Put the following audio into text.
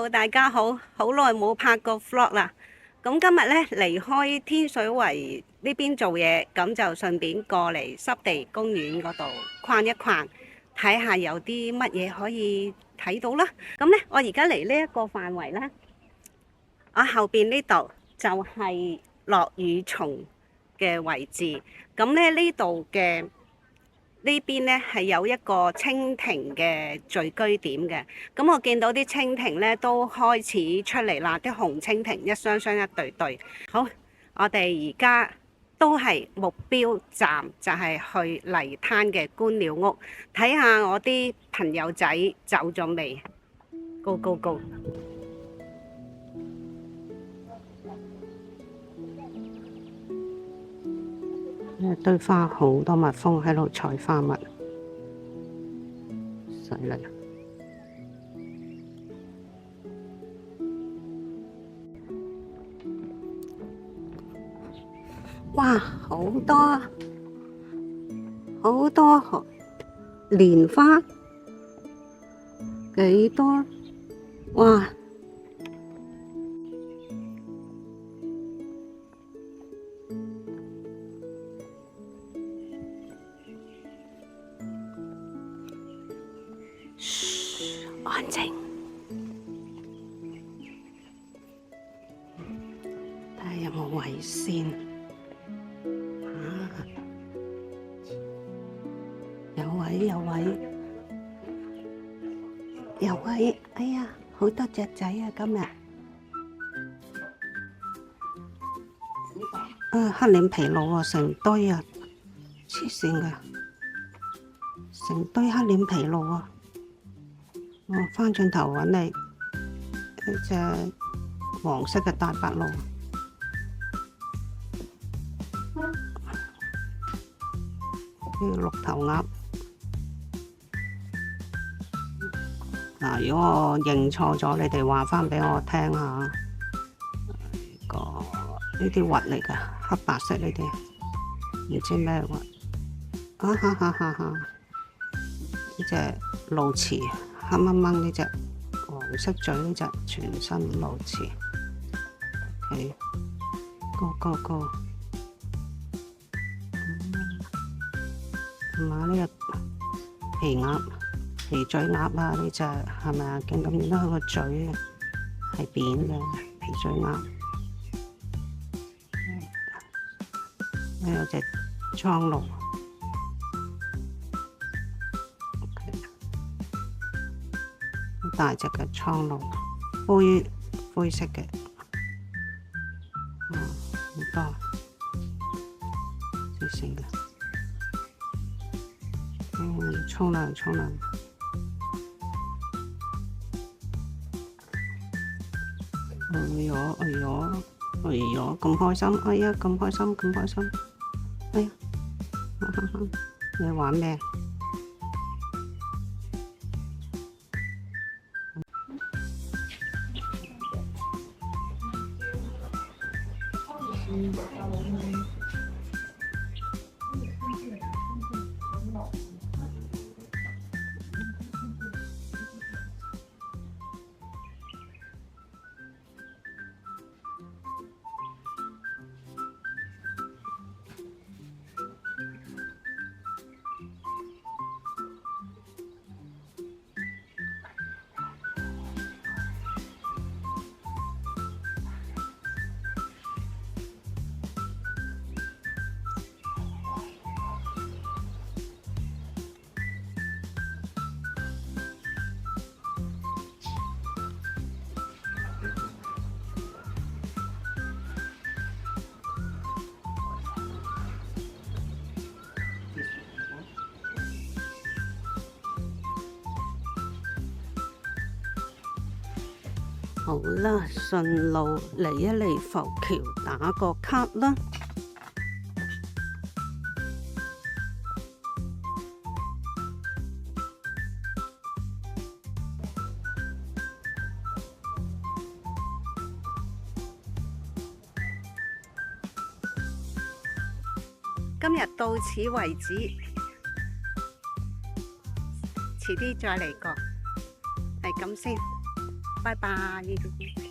Hello，大家好，好耐冇拍過 vlog 啦。咁今日咧離開天水圍呢邊做嘢，咁就順便過嚟濕地公園嗰度逛一逛，睇下有啲乜嘢可以睇到啦。咁咧，我而家嚟呢一個範圍咧，我後邊呢度就係落雨松嘅位置。咁咧呢度嘅呢邊咧係有一個蜻蜓嘅聚居點嘅，咁我見到啲蜻蜓咧都開始出嚟啦，啲紅蜻蜓一雙雙一對對。好，我哋而家都係目標站，就係去泥灘嘅觀鳥屋，睇下我啲朋友仔走咗未？Go go go！一堆花好多蜜蜂喺度採花蜜，犀利！哇，好多蓮花，幾多？哇！安靜，睇下有冇位先。有位，哎呀，好多隻仔啊！今日，黑臉琵鷺啊，成堆啊，黐線噶，成堆黑臉琵鷺啊！我翻轉頭揾你，一隻黃色嘅大白鷺，呢個綠頭鴨。嗱，如果我認錯咗，你哋話翻俾我聽下。呢啲核嚟㗎，黑白色呢啲，唔知咩核。呢隻鸕鶿，黑掹掹呢隻，黃色嘴呢隻，全身鸕鶿。go。同埋呢隻皮鴨。皮嘴鴨啊，呢隻係咪啊？見到佢個嘴係扁嘅皮嘴鴨。呢有隻蒼鷺，好大隻嘅蒼鷺，灰色嘅，好多黐線嘅。沖涼。哎呀，咁開心！哎呀，咁開心！哎呀，你玩咩？好啦，順路嚟一嚟浮橋打個卡啦。今日到此為止，遲啲再嚟過，係咁先。拜拜。